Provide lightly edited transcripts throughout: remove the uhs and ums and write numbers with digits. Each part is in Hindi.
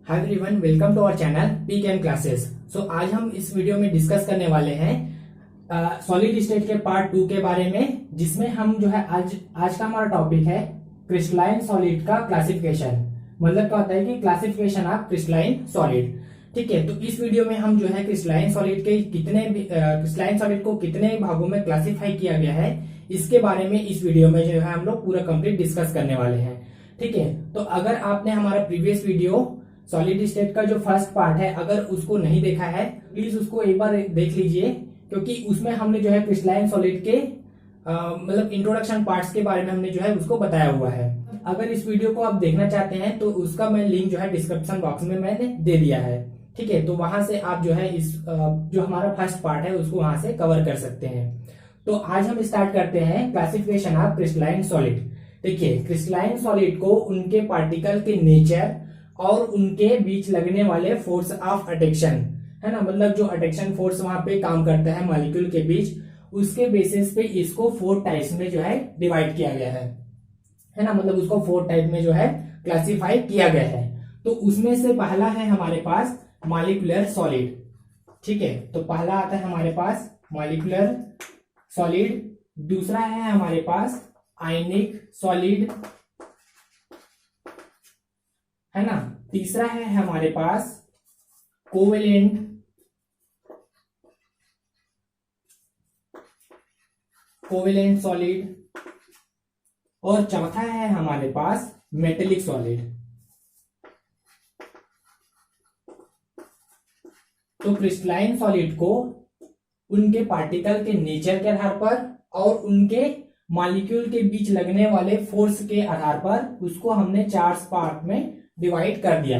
Hi everyone, welcome to our channel PKM classes. So आज हम इस वीडियो में डिस्कस करने वाले हैं सॉलिड स्टेट के पार्ट 2 के बारे में, जिसमें हम जो है आज का हमारा टॉपिक है क्रिस्टलाइन सॉलिड का क्लासिफिकेशन। मतलब क्या होता है कि क्लासिफिकेशन ऑफ क्रिस्टलाइन सॉलिड। ठीक है, तो इस वीडियो में हम जो है क्रिस्टलाइन सॉलिड के क्रिस्टलाइन सॉलिड को कितने भागों में क्लासिफाई किया गया है, इसके बारे में इस वीडियो में जो है हम लोग पूरा कंप्लीट डिस्कस करने वाले हैं। ठीक है, तो अगर आपने हमारा प्रीवियस वीडियो सॉलिड स्टेट का जो फर्स्ट पार्ट है, अगर उसको नहीं देखा है, प्लीज उसको एक बार देख लीजिए, क्योंकि उसमें हमने जो है क्रिस्टलाइन सॉलिड के मतलब इंट्रोडक्शन पार्ट्स के बारे में हमने जो है उसको बताया हुआ है। अगर इस वीडियो को आप देखना चाहते हैं तो उसका मैं लिंक जो है डिस्क्रिप्शन बॉक्स में मैंने दे दिया है। ठीक है, तो वहां से आप जो है इस जो हमारा फर्स्ट पार्ट है उसको वहां से कवर कर सकते हैं। तो आज हम स्टार्ट करते हैं क्लासिफिकेशन ऑफ क्रिस्टलाइन सॉलिड। देखिए, क्रिस्टलाइन सॉलिड को उनके पार्टिकल के नेचर और उनके बीच लगने वाले फोर्स ऑफ अट्रैक्शन, है ना, मतलब जो अट्रैक्शन फोर्स वहां पे काम करता है मॉलिक्यूल के बीच, उसके बेसिस पे इसको 4 टाइप्स में जो है डिवाइड किया गया है ना, मतलब उसको 4 टाइप में जो है क्लासिफाई किया गया है। तो उसमें से पहला है हमारे पास मॉलिक्यूलर सॉलिड। ठीक है, तो पहला आता है हमारे पास मॉलिक्यूलर सॉलिड, दूसरा है हमारे पास आयनिक सॉलिड, है ना, तीसरा है हमारे पास कोवेलेंट सॉलिड, और चौथा है हमारे पास मेटेलिक सॉलिड। तो क्रिस्टलाइन सॉलिड को उनके पार्टिकल के नेचर के आधार पर और उनके मॉलिक्यूल के बीच लगने वाले फोर्स के आधार पर उसको हमने 4 पार्ट में डिवाइड कर दिया।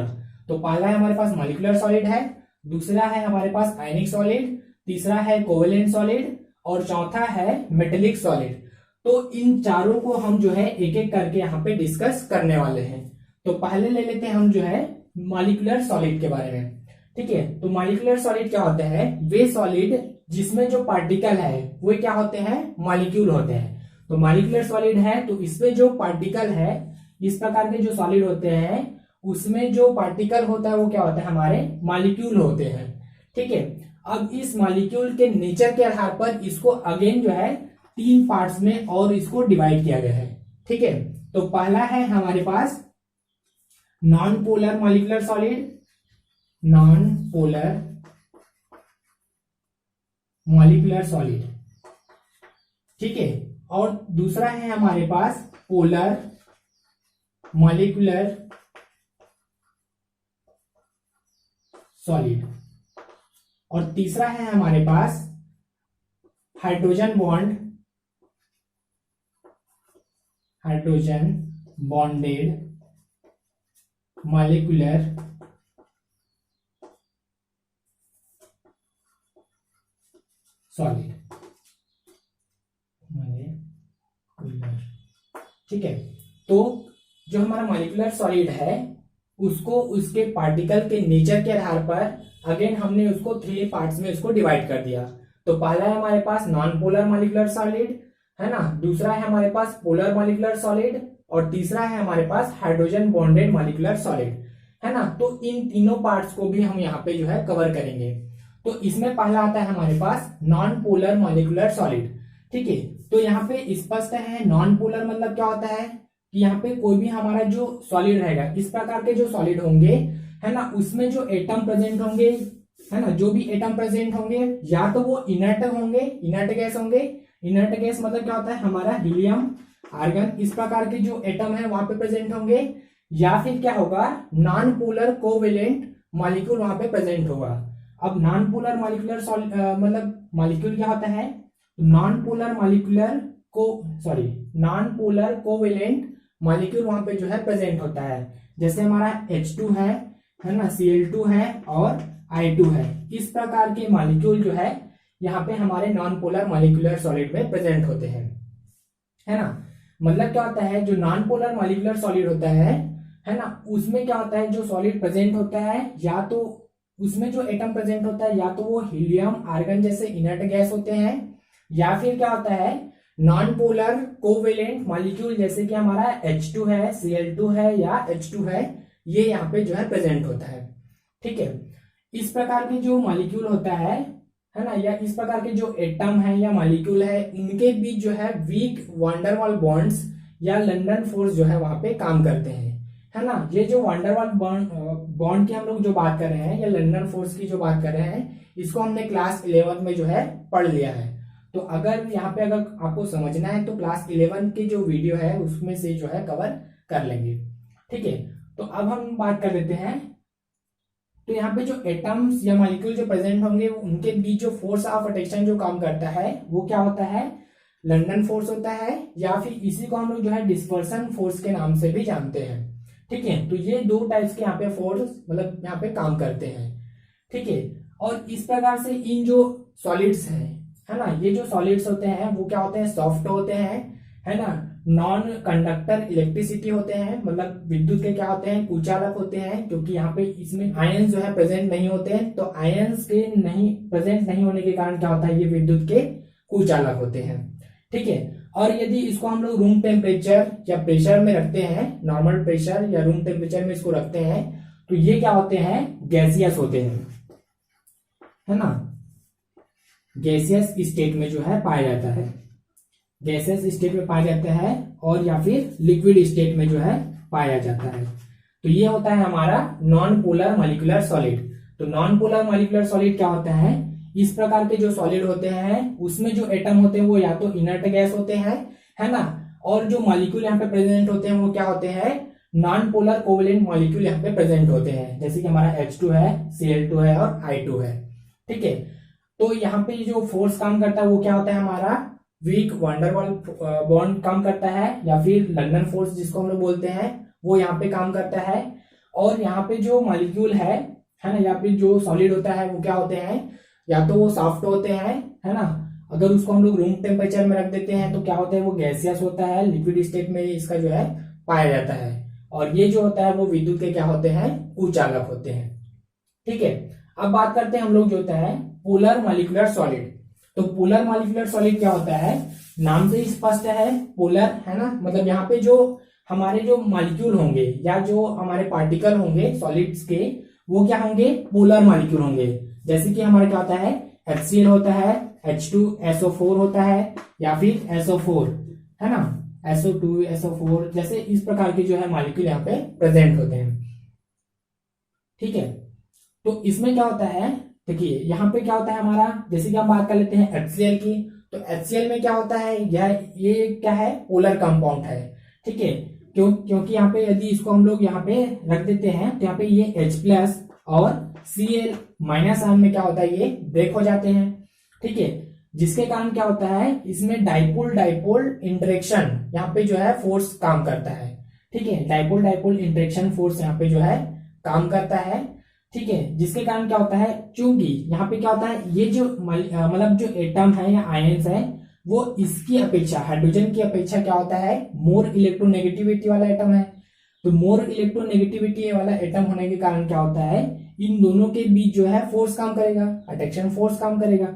तो पहला है हमारे पास मॉलिक्यूलर सॉलिड है, दूसरा है हमारे पास आयनिक सॉलिड, तीसरा है कोवेलेंट सॉलिड और चौथा है मेटेलिक सॉलिड। तो इन चारों को हम जो है एक एक करके यहाँ पे डिस्कस करने वाले हैं। तो पहले ले लेते हैं हम जो है मॉलिक्यूलर सॉलिड के बारे में। ठीक है, तो मॉलिक्यूलर सॉलिड क्या होता है? वे सॉलिड जिसमें जो पार्टिकल है वो क्या होते हैं? मॉलिक्यूल होते हैं। तो मॉलिक्यूलर सॉलिड है तो इसमें जो पार्टिकल है, इस प्रकार के जो सॉलिड होते हैं उसमें जो पार्टिकल होता है वो क्या होता है? हमारे मॉलिक्यूल होते हैं। ठीक है, अब इस मॉलिक्यूल के नेचर के आधार पर इसको अगेन जो है 3 पार्ट्स में और इसको डिवाइड किया गया है। ठीक है, तो पहला है हमारे पास non polar molecular solid, non polar molecular solid. ठीक है, और दूसरा है हमारे पास पोलर मॉलिक्यूलर सॉलिड, और तीसरा है हमारे पास हाइड्रोजन बॉन्डेड मॉलिक्यूलर सॉलिड। ठीक है, तो जो हमारा मॉलिक्यूलर सॉलिड है उसको उसके पार्टिकल के नेचर के आधार पर अगेन हमने उसको 3 पार्ट्स में उसको डिवाइड कर दिया। तो पहला है हमारे पास नॉन पोलर मॉलिक्यूलर सॉलिड, है ना, दूसरा है हमारे पास पोलर मॉलिक्यूलर सॉलिड और तीसरा है हमारे पास हाइड्रोजन बॉन्डेड मॉलिक्यूलर सॉलिड, है ना। तो इन तीनों पार्ट्स को भी हम यहाँ पे जो है कवर करेंगे। तो इसमें पहला आता है हमारे पास नॉन पोलर मॉलिक्यूलर सॉलिड। ठीक है, तो यहाँ पे स्पष्ट है नॉन पोलर मतलब क्या होता है कि यहाँ पे कोई भी हमारा जो सॉलिड रहेगा, इस प्रकार के जो सॉलिड होंगे, है ना, उसमें जो एटम प्रेजेंट होंगे, है ना, जो भी एटम प्रेजेंट होंगे या तो वो इनर्ट होंगे, इनर्ट गैस होंगे। इनर्ट गैस मतलब क्या होता है? हमारा हीलियम, आर्गन, इस प्रकार के जो एटम है वहां पे प्रेजेंट होंगे, या फिर क्या होगा? नॉन पोलर कोवेलेंट मॉलिक्यूल वहां पे प्रेजेंट होगा। अब नॉन पोलर मॉलिक्यूलर मतलब मॉलिक्यूल क्या होता है? नॉन पोलर कोवेलेंट मॉलिक्यूल वहां पे जो है प्रेजेंट होता है। जैसे हमारा H2 है ना, Cl2 है और I2 है। इस प्रकार के मॉलिक्यूल जो है यहाँ पे हमारे नॉन पोलर मॉलिक्यूलर सॉलिड में प्रेजेंट होते हैं, है ना। मतलब क्या होता है? जो नॉन पोलर मॉलिक्यूलर सॉलिड होता है ना, उसमें क्या होता है? जो सॉलिड प्रेजेंट होता है, या तो उसमें जो एटम प्रेजेंट होता है या तो वो हीलियम, आर्गन जैसे इनर्ट गैस होते हैं, या फिर क्या होता है? नॉन पोलर कोवेलेंट मॉलिक्यूल जैसे कि हमारा H2 है, Cl2 है या H2 है, ये यहाँ पे जो है प्रेजेंट होता है। ठीक है, इस प्रकार के जो मॉलिक्यूल होता है ना, या इस प्रकार के जो एटम है या मॉलिक्यूल है, इनके बीच जो है वीक वांडरवाल बॉन्ड्स या लंदन फोर्स जो है वहां पे काम करते हैं, है ना। ये जो वांडरवाल बॉन्ड की हम लोग जो बात कर रहे हैं या लंदन फोर्स की जो बात कर रहे हैं, इसको हमने क्लास 11 में जो है पढ़ लिया है। तो अगर यहाँ पे अगर आपको समझना है तो क्लास 11 की जो वीडियो है उसमें से जो है कवर कर लेंगे। ठीक है, तो अब हम बात कर लेते हैं। तो यहाँ पे जो एटम्स या मॉलिक्यूल जो प्रेजेंट होंगे उनके बीच जो फोर्स ऑफ अट्रैक्शन जो काम करता है वो क्या होता है, लंदन फोर्स होता है, या फिर इसी को हम लोग जो है डिस्पर्सन फोर्स के नाम से भी जानते हैं। ठीक है, तो ये दो टाइप्स के यहाँ पे फोर्स मतलब यहाँ पे काम करते हैं। ठीक है, और इस प्रकार से इन जो सॉलिड्स है ना, ये जो सॉलिड्स होते हैं वो क्या होते हैं, सॉफ्ट होते हैं, है ना, नॉन कंडक्टर इलेक्ट्रिसिटी होते हैं, मतलब विद्युत के क्या होते हैं, कुचालक होते हैं, क्योंकि यहाँ पे इसमें आयंस जो है प्रेजेंट नहीं होते हैं। तो आयंस के नहीं प्रेजेंट नहीं होने के कारण क्या होता है, ये विद्युत के कुचालक होते हैं। ठीक है, और यदि इसको हम लोग रूम टेम्परेचर या प्रेशर में रखते हैं, नॉर्मल प्रेशर या रूम टेम्परेचर में इसको रखते हैं, तो ये क्या होते हैं, गैसियस होते हैं, है ना, गैसियस स्टेट में जो है पाया जाता है, गैसियस स्टेट में पाया जाता है, और या फिर लिक्विड स्टेट में जो है पाया जाता है। तो ये होता है हमारा नॉन पोलर मॉलिक्यूलर सॉलिड। तो नॉन पोलर मॉलिक्यूलर सॉलिड क्या होता है, इस प्रकार के जो सॉलिड होते हैं उसमें जो एटम होते हैं वो या तो इनर्ट गैस होते हैं, है ना, और जो मॉलिक्यूल यहाँ पे प्रेजेंट होते हैं वो क्या होते हैं, नॉन पोलर कोवेलेंट मॉलिक्यूल यहाँ पे प्रेजेंट होते हैं, जैसे कि हमारा H2 है, Cl2 है और I2 है। ठीक है, तो यहाँ पे जो फोर्स काम करता है वो क्या होता है, हमारा वीक वांडरवाल बॉन्ड काम करता है, या फिर लंदन फोर्स जिसको हम लोग बोलते हैं वो यहाँ पे काम करता है। और यहाँ पे जो मॉलिक्यूल है ना, या फिर जो सॉलिड होता है वो क्या होते हैं, या तो वो सॉफ्ट होते हैं, है ना, अगर उसको हम लोग रूम टेम्परेचर में रख देते हैं तो क्या होता है, वो गैसियस होता है, लिक्विड स्टेट में इसका जो है पाया जाता है। और ये जो होता है वो विद्युत के क्या होते हैं, कुचालक होते हैं। ठीक है, अब बात करते हैं हम लोग जो होता है पोलर मॉलिक्यूलर सॉलिड। तो पोलर मॉलिक्यूलर सॉलिड क्या होता है, नाम से ही स्पष्ट है, पोलर, है ना, मतलब यहाँ पे जो हमारे जो मॉलिक्यूल होंगे या जो हमारे पार्टिकल होंगे सॉलिड्स के, वो क्या होंगे, पोलर मॉलिक्यूल होंगे। जैसे कि हमारा क्या होता है, HCl होता है, H2SO4 होता है, या फिर SO4, है ना, SO2 SO4, जैसे इस प्रकार के जो है मॉलिक्यूल यहाँ पे प्रेजेंट होते हैं। ठीक है, तो इसमें क्या होता है, देखिए यहाँ पे क्या होता है हमारा, जैसे कि हम बात कर लेते हैं HCl की, तो HCl में क्या होता है, ये क्या है, पोलर कंपाउंड है। ठीक है, क्योंकि यहाँ पे यदि इसको हम लोग यहाँ पे रख देते हैं तो यहाँ पे ये H+ और Cl- आयन में क्या होता है, ये ब्रेक हो जाते हैं। ठीक है, जिसके कारण क्या होता है, इसमें डाइपोल डाइपोल इंटरेक्शन यहाँ पे जो है फोर्स काम करता है। ठीक है, डाइपोल डाइपोल इंटरेक्शन फोर्स यहाँ पे जो है काम करता है। ठीक है, जिसके कारण क्या होता है, चूंकि यहाँ पे क्या होता है, ये जो मतलब जो एटम है या आयंस है वो इसकी अपेक्षा, हाइड्रोजन की अपेक्षा क्या होता है, मोर इलेक्ट्रोनेगेटिविटी वाला एटम है। तो मोर इलेक्ट्रोनेगेटिविटी वाला एटम होने के कारण क्या होता है, इन दोनों के बीच जो है फोर्स काम करेगा, अट्रैक्शन फोर्स काम करेगा,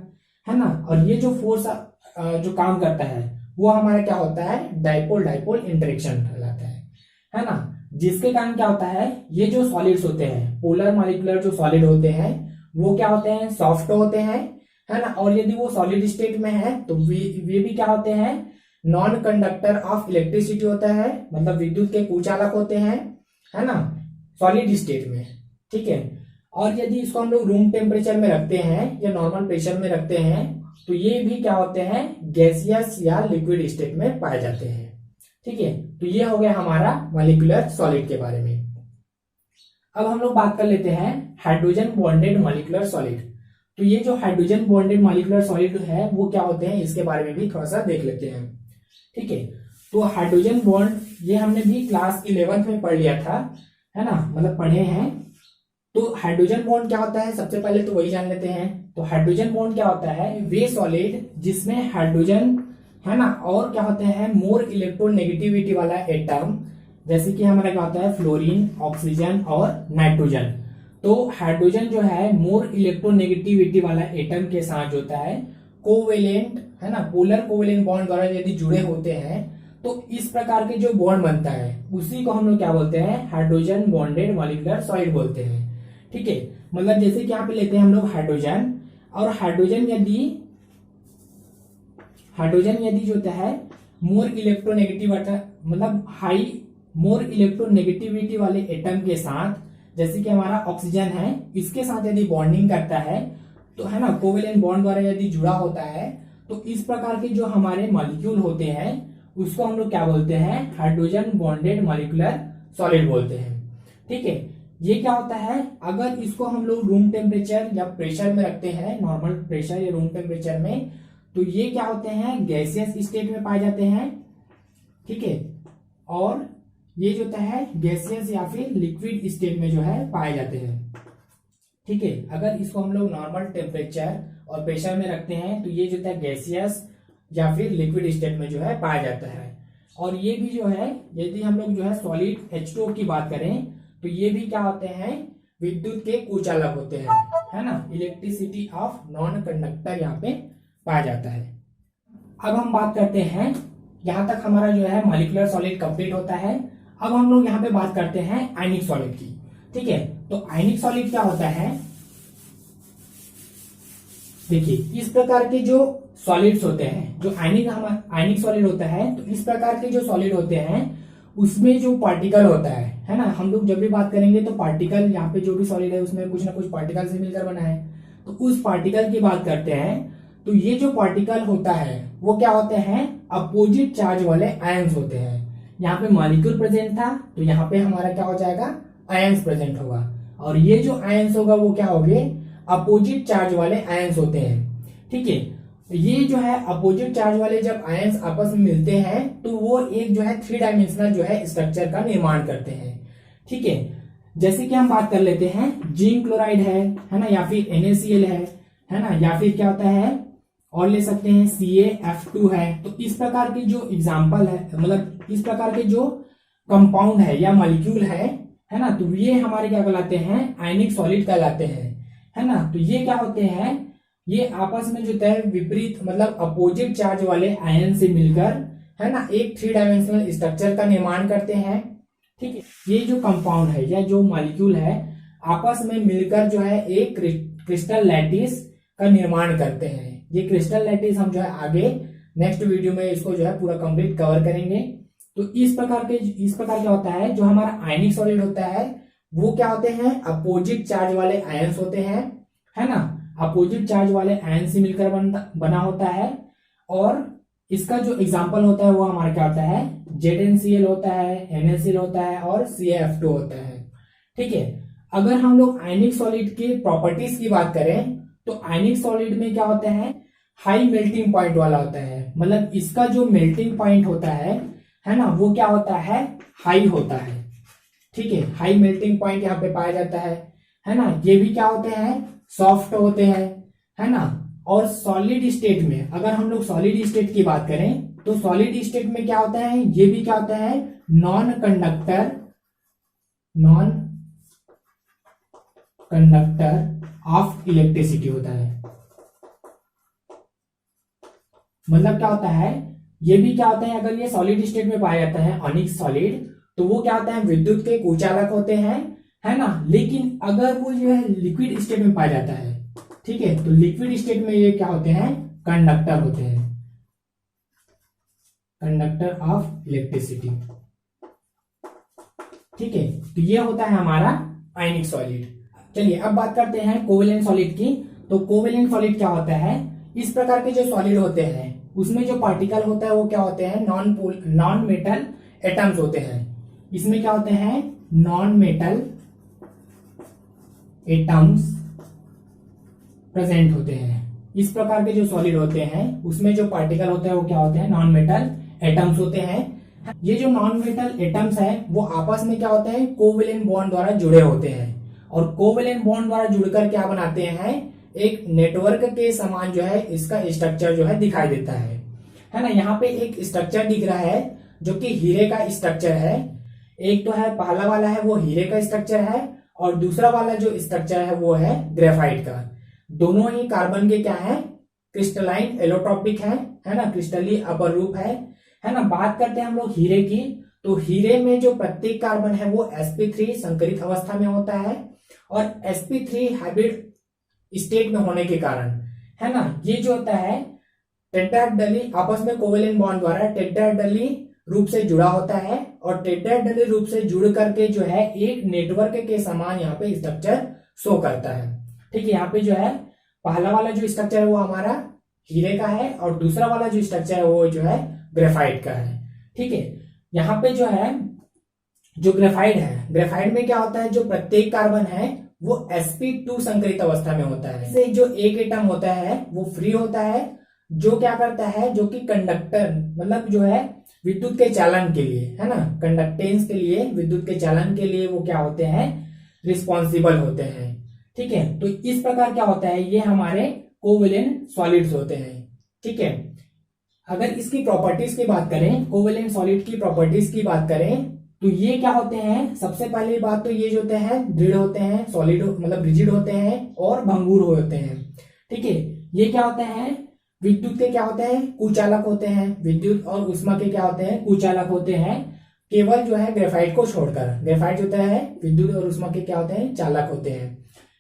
है ना। और ये जो फोर्स जो काम करता है वो हमारा क्या होता है, डाइपोल डाइपोल इंटरेक्शन कहलाता है ना। जिसके कारण क्या होता है, ये जो सॉलिड्स होते हैं, पोलर मॉलिक्यूलर जो सॉलिड होते हैं वो क्या होते हैं, सॉफ्ट होते हैं, है ना। और यदि वो सॉलिड स्टेट में है तो वे भी क्या होते हैं, नॉन कंडक्टर ऑफ इलेक्ट्रिसिटी होता है, मतलब विद्युत के कुचालक होते हैं, है ना, सॉलिड स्टेट में। ठीक है, और यदि इसको हम लोग रूम टेम्परेचर में रखते हैं या नॉर्मल प्रेशर में रखते हैं तो ये भी क्या होते हैं, गैसियस या लिक्विड स्टेट में पाए जाते हैं। ठीक है, तो ये हो गया हमारा मॉलिक्यूलर सॉलिड के बारे में। अब हम लोग बात कर लेते हैं हाइड्रोजन बॉन्डेड मॉलिक्यूलर सॉलिड। तो ये जो हाइड्रोजन बॉन्डेड मॉलिक्यूलर सॉलिड है वो क्या होते हैं, इसके बारे में भी थोड़ा सा देख लेते हैं। ठीक है, तो हाइड्रोजन बॉन्ड ये हमने भी क्लास 11 में पढ़ लिया था, है ना, मतलब पढ़े हैं। तो हाइड्रोजन बॉन्ड क्या होता है, सबसे पहले तो वही जान लेते हैं। तो हाइड्रोजन बॉन्ड क्या होता है, वे सॉलिड जिसमें हाइड्रोजन, है ना, और क्या होते हैं मोर इलेक्ट्रोनेगेटिविटी वाला एटम, जैसे कि हमारा क्या होता है फ्लोरीन, ऑक्सीजन और नाइट्रोजन। तो हाइड्रोजन जो है मोर इलेक्ट्रोनेगेटिविटी वाला एटम के साथ होता है कोवेलेंट, है ना, पोलर कोवेलेंट बॉन्ड द्वारा यदि जुड़े होते हैं तो इस प्रकार के जो बॉन्ड बनता है उसी को हम लोग क्या बोलते हैं, हाइड्रोजन बॉन्डेड मॉलिक्यूलर सॉलिड बोलते हैं। ठीक है, मतलब जैसे कि यहाँ पे लेते हैं हम लोग हाइड्रोजन, और हाइड्रोजन यदि जो होता है मोर इलेक्ट्रोनेगेटिव मतलब मोर इलेक्ट्रोनेगेटिविटी वाले एटम के साथ, जैसे कि हमारा ऑक्सीजन है, इसके साथ यदि बॉन्डिंग करता है तो है ना, कोवेलेंट बॉन्ड द्वारा यदि जुड़ा होता है, तो इस प्रकार के जो हमारे मॉलिक्यूल होते हैं उसको हम लोग क्या बोलते हैं, हाइड्रोजन बॉन्डेड मॉलिक्यूलर सॉलिड बोलते हैं। ठीक है, ये क्या होता है, अगर इसको हम लोग रूम टेम्परेचर या प्रेशर में रखते हैं, नॉर्मल प्रेशर या रूम टेम्परेचर में, तो ये क्या होते हैं, गैसियस स्टेट में पाए जाते हैं। ठीक है, और ये जो होता है गैसियस या फिर लिक्विड स्टेट में जो है पाए जाते हैं। ठीक है, अगर इसको हम लोग नॉर्मल टेम्परेचर और प्रेशर में रखते हैं तो ये जो है गैसियस या फिर लिक्विड स्टेट में जो है पाया जाता है। और ये भी जो है, यदि हम लोग जो है सॉलिड H2O की बात करें तो ये भी क्या होते हैं, विद्युत के कुचालक होते हैं, है ना, इलेक्ट्रिसिटी ऑफ नॉन कंडक्टर यहाँ पे पाया जाता है। अब हम बात करते हैं, यहाँ तक हमारा जो है मॉलिक्यूलर सॉलिड कंप्लीट होता है। अब हम लोग यहाँ पे बात करते हैं आयनिक सॉलिड की। ठीक है, तो आयनिक सॉलिड क्या होता है, देखिए इस प्रकार के जो सॉलिड्स होते हैं, जो आयनिक सॉलिड होता है, तो इस प्रकार के जो सॉलिड होते हैं उसमें जो पार्टिकल होता है ना, हम लोग जब भी बात करेंगे तो पार्टिकल, यहाँ पे जो भी सॉलिड है उसमें कुछ ना कुछ पार्टिकल से मिलकर बना है, तो उस पार्टिकल की बात करते हैं। तो ये जो पार्टिकल होता है वो क्या होते हैं, अपोजिट चार्ज वाले आयंस होते हैं। यहाँ पे मॉलिक्यूल प्रेजेंट था तो यहाँ पे हमारा क्या हो जाएगा, आयंस प्रेजेंट होगा, और ये जो आयंस होगा वो क्या होंगे, अपोजिट चार्ज वाले आयंस होते हैं। ठीक है, ये जो है अपोजिट चार्ज वाले जब आयंस आपस में मिलते हैं तो वो एक जो है 3 डायमेंशनल जो है स्ट्रक्चर का निर्माण करते हैं। ठीक है, जैसे कि हम बात कर लेते हैं जिंक क्लोराइड है ना, या फिर NaCl है ना, या फिर क्या होता है और ले सकते हैं CaF2 है। तो इस प्रकार की जो एग्जाम्पल है, मतलब इस प्रकार के जो कंपाउंड है या मॉलिक्यूल है ना, तो ये हमारे क्या कहलाते हैं, आयनिक सॉलिड कहलाते हैं, है ना। तो ये क्या होते हैं, ये आपस में जो है विपरीत मतलब अपोजिट चार्ज वाले आयन से मिलकर, है ना, एक 3 डायमेंशनल स्ट्रक्चर का निर्माण करते हैं। ठीक है, ये जो कंपाउंड है या जो मॉलिक्यूल है आपस में मिलकर जो है एक क्रिस्टल लैटिस का निर्माण करते हैं। ये क्रिस्टल लैटिस हम जो है आगे नेक्स्ट वीडियो में इसको जो है पूरा कंप्लीट कवर करेंगे। तो इस प्रकार क्या होता है, जो हमारा आयनिक सॉलिड होता है वो क्या होते हैं, अपोजिट चार्ज वाले आयंस होते हैं, है ना, अपोजिट चार्ज वाले आयन से मिलकर बना होता है। और इसका जो एग्जांपल होता है वो हमारा क्या होता है, ZnCl होता है, NaCl होता है और CaF2 होता है। ठीक है, अगर हम लोग आयनिक सॉलिड के प्रॉपर्टीज की बात करें तो आयनिक सॉलिड में क्या होता है, हाई मेल्टिंग पॉइंट वाला होता है, मतलब इसका जो मेल्टिंग पॉइंट होता है ना, वो क्या होता है, हाई होता है। ठीक है, हाई मेल्टिंग पॉइंट यहाँ पे पाया जाता है ना। ये भी क्या होते हैं, सॉफ्ट होते हैं, है ना। और सॉलिड स्टेट में, अगर हम लोग सॉलिड स्टेट की बात करें तो सॉलिड स्टेट में क्या होता है, ये भी क्या होता है, नॉन कंडक्टर ऑफ इलेक्ट्रिसिटी होता है। मतलब क्या होता है, ये भी क्या होता है, अगर ये सॉलिड स्टेट में पाया जाता है आयनिक सॉलिड, तो वो क्या होता है, विद्युत के कुचालक होते हैं, है ना। लेकिन अगर वो जो है लिक्विड स्टेट में पाया जाता है, ठीक है, तो लिक्विड स्टेट में ये क्या होते हैं, कंडक्टर होते हैं, कंडक्टर ऑफ इलेक्ट्रिसिटी। ठीक है, तो ये होता है हमारा आयनिक सॉलिड। चलिए अब बात करते हैं कोवेलेंट सॉलिड की। तो कोवेलेंट सॉलिड क्या होता है, इस प्रकार के जो सॉलिड होते हैं उसमें जो पार्टिकल होता है वो क्या होते हैं, नॉन मेटल एटम्स होते हैं। इसमें क्या होते हैं, नॉन मेटल एटम्स प्रेजेंट होते हैं। इस प्रकार के जो सॉलिड होते हैं उसमें जो पार्टिकल होते हैं वो क्या होते हैं, नॉन मेटल एटम्स होते हैं। ये जो नॉन मेटल एटम्स है वो आपस में क्या होते हैं, कोवेलेंट बॉन्ड द्वारा जुड़े होते हैं, और कोवेलेंट बॉन्ड द्वारा जुड़कर क्या बनाते हैं, एक नेटवर्क के समान जो है इसका स्ट्रक्चर जो है दिखाई देता है ना। यहाँ पे एक स्ट्रक्चर दिख रहा है जो कि हीरे का स्ट्रक्चर है। एक तो है, पहला वाला है वो हीरे का स्ट्रक्चर है, और दूसरा वाला जो स्ट्रक्चर है वो है ग्रेफाइट का। दोनों ही कार्बन के क्या है, क्रिस्टलाइन एलोट्रॉपिक है ना, क्रिस्टली अपर रूप है है ना। बात करते हैं हम लोग हीरे की, तो हीरे में जो प्रत्येक कार्बन है वो sp3 संकरित अवस्था में होता है, और sp3 हाइब्रिड स्टेट में होने के कारण, है ना, ये जो होता है टेट्राहेड्रली आपस में कोवेलेंट बॉन्ड द्वारा टेट्राहेड्रली रूप से जुड़ा होता है, और टेट्राहेड्रली रूप से जुड़ करके जो है एक नेटवर्क के समान यहाँ पे स्ट्रक्चर शो करता है। ठीक है, यहाँ पे जो है पहला वाला जो स्ट्रक्चर है वो हमारा हीरे का है, और दूसरा वाला जो स्ट्रक्चर है वो जो है ग्रेफाइट का है। ठीक है, यहाँ पे जो है जो ग्रेफाइट है, ग्रेफाइट में क्या होता है, जो प्रत्येक कार्बन है वो sp2 संकरित अवस्था में होता है। इससे जो एक एटम होता है वो फ्री होता है, जो क्या करता है, जो कि कंडक्टर मतलब जो है विद्युत के चालन के लिए, है ना, कंडक्टेंस के लिए, विद्युत के चालन के लिए वो क्या होते हैं, रिस्पॉन्सिबल होते हैं। ठीक है, तो इस प्रकार क्या होता है, ये हमारे कोवेलेंट सॉलिड्स होते हैं। ठीक है, अगर इसकी प्रॉपर्टीज की बात करें, कोवेलेंट सॉलिड की प्रॉपर्टीज की बात करें, तो ये क्या होते हैं, सबसे पहली बात तो ये जो होते हैं दृढ़ होते हैं, सॉलिड मतलब रिजिड होते हैं और भंगुर होते हैं। ठीक है, ये क्या होते हैं, विद्युत के क्या होते हैं, कुचालक होते हैं, विद्युत और उष्मा के क्या होते हैं, कुचालक होते हैं, केवल जो है ग्रेफाइट को छोड़कर। ग्रेफाइट होता है विद्युत और उष्मा के क्या होते हैं, चालक होते हैं।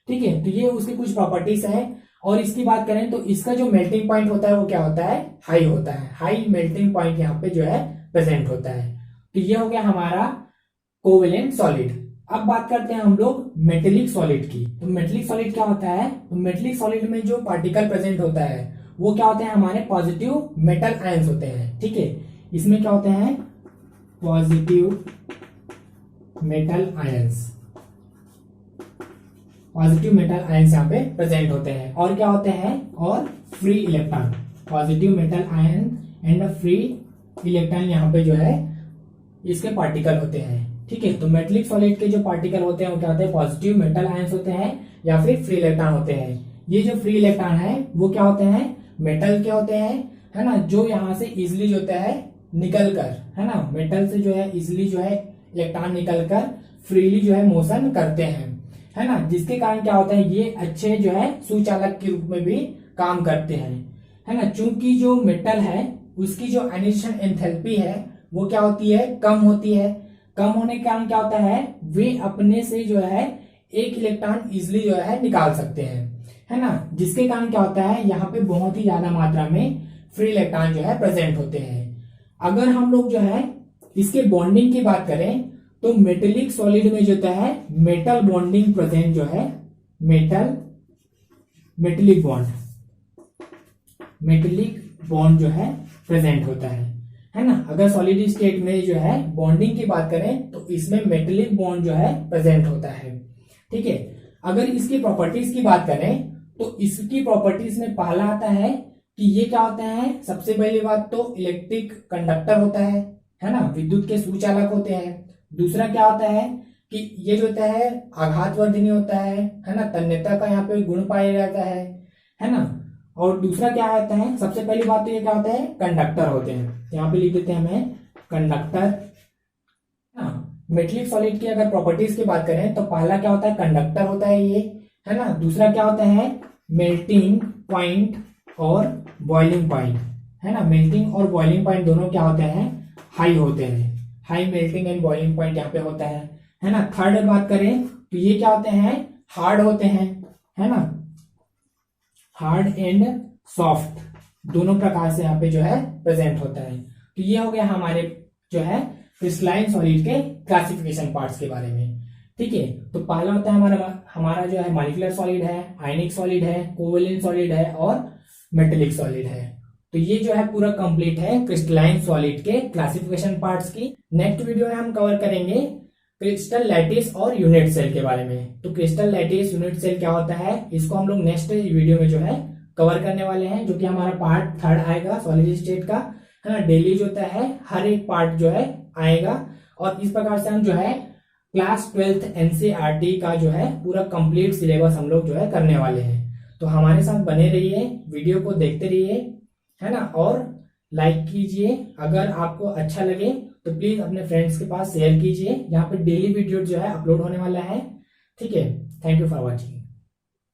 ठीक है, तो ये उसकी कुछ प्रॉपर्टीज हैं। और इसकी बात करें तो इसका जो मेल्टिंग पॉइंट होता है वो क्या होता है, हाई होता है, हाई मेल्टिंग पॉइंट यहाँ पे जो है प्रेजेंट होता है। तो ये हो गया हमारा कोवेलेंट सॉलिड। अब बात करते हैं हम लोग मेटेलिक सॉलिड की। तो मेटेलिक सॉलिड क्या होता है, तो मेटेलिक सॉलिड में जो पार्टिकल प्रेजेंट होता है वो क्या होते हैं, हमारे पॉजिटिव मेटल आयंस होते हैं। ठीक है, इसमें क्या होते हैं, positive metal ions, positive metal ions यहाँ पे प्रेजेंट होते हैं। और क्या होते हैं, और free electron, positive metal ion and free electron यहाँ पे जो है इसके पार्टिकल होते हैं। ठीक है, तो मेटेलिक सॉलिड के जो पार्टिकल होते हैं वो क्या होते हैं, पॉजिटिव मेटल आयंस होते हैं या फिर फ्री इलेक्ट्रॉन होते हैं। ये जो फ्री इलेक्ट्रॉन है वो क्या होते हैं, मेटल के होते हैं, है ना, जो यहाँ से इजिली जो होता है निकल कर, है ना, मेटल से जो है इजिली जो है इलेक्ट्रॉन निकल कर फ्रीली जो है मोशन करते हैं, है ना, जिसके कारण क्या होता है, ये अच्छे जो है सुचालक के रूप में भी काम करते हैं, है ना। चूंकि जो मेटल है उसकी जो आयनाइजेशन एंथैल्पी है वो क्या होती है, कम होती है। कम होने के कारण क्या होता है, वे अपने से जो है एक इलेक्ट्रॉन इजिली जो है निकाल सकते हैं, है ना, जिसके कारण क्या होता है, यहाँ पे बहुत ही ज्यादा मात्रा में फ्री इलेक्ट्रॉन जो है प्रेजेंट होते हैं। अगर हम लोग जो है इसके बॉन्डिंग की बात करें तो मेटेलिक सॉलिड में जो होता है मेटल बॉन्डिंग प्रेजेंट जो है, मेटेलिक बॉन्ड जो है प्रेजेंट होता है ना। अगर सॉलिड स्टेट में जो है बॉन्डिंग की बात करें तो इसमें मेटेलिक बॉन्ड जो है प्रेजेंट होता है। ठीक है, अगर इसकी प्रॉपर्टीज की बात करें तो इसकी प्रॉपर्टीज में पहला आता है कि ये क्या होता है, सबसे पहली बात तो इलेक्ट्रिक कंडक्टर होता है ना, विद्युत के सुचालक होते हैं। दूसरा क्या होता है कि ये जो होता है आघातवर्धनी होता है ना, तन्यता का यहाँ पे गुण पाया जाता है ना। और दूसरा क्या होता है, सबसे पहली बात तो ये क्या होता है, कंडक्टर होते हैं। यहाँ पे लिख देते हैं हमें कंडक्टर। मेटेलिक सॉलिड की अगर प्रॉपर्टीज की बात करें तो पहला क्या होता है, कंडक्टर होता है ये, है ना। दूसरा क्या होता है, मेल्टिंग पॉइंट और बॉइलिंग पॉइंट, है ना। मेल्टिंग और बॉइलिंग पॉइंट दोनों क्या होते हैं, हाई होते हैं। High melting and boiling point यहाँ पे होता है ना। थर्ड बात करें तो ये क्या होते हैं, हार्ड होते हैं, है ना, हार्ड एंड सॉफ्ट दोनों प्रकार से यहाँ पे जो है प्रेजेंट होता है। तो ये हो गया हमारे जो है क्रिस्टलाइन सॉलिड के क्लासिफिकेशन पार्ट्स के बारे में। ठीक है, तो पहला होता है हमारा जो है मॉलिक्यूलर सॉलिड है, आयनिक सॉलिड है, कोवेलेंट सॉलिड है और मेटेलिक सॉलिड है। तो ये जो है पूरा कंप्लीट है क्रिस्टलाइन सॉलिड के क्लासिफिकेशन पार्ट्स की। नेक्स्ट वीडियो में हम कवर करेंगे क्रिस्टल लैटिस और यूनिट सेल के बारे में। तो क्रिस्टल लैटिस यूनिट सेल क्या होता है, इसको हम लोग नेक्स्ट वीडियो में जो है कवर करने वाले हैं, जो कि हमारा पार्ट 3 आएगा सॉलिड स्टेट का, है ना। डेली जो होता है हर एक पार्ट जो है आएगा, और इस प्रकार से हम जो है क्लास 12th एनसीईआरटी का जो है पूरा कंप्लीट सिलेबस हम लोग जो है करने वाले हैं। तो हमारे साथ बने रहिए, वीडियो को देखते रहिए, है ना, और लाइक कीजिए। अगर आपको अच्छा लगे तो प्लीज अपने फ्रेंड्स के पास शेयर कीजिए। यहाँ पे डेली वीडियो जो है अपलोड होने वाला है। ठीक है, थैंक यू फॉर वॉचिंग।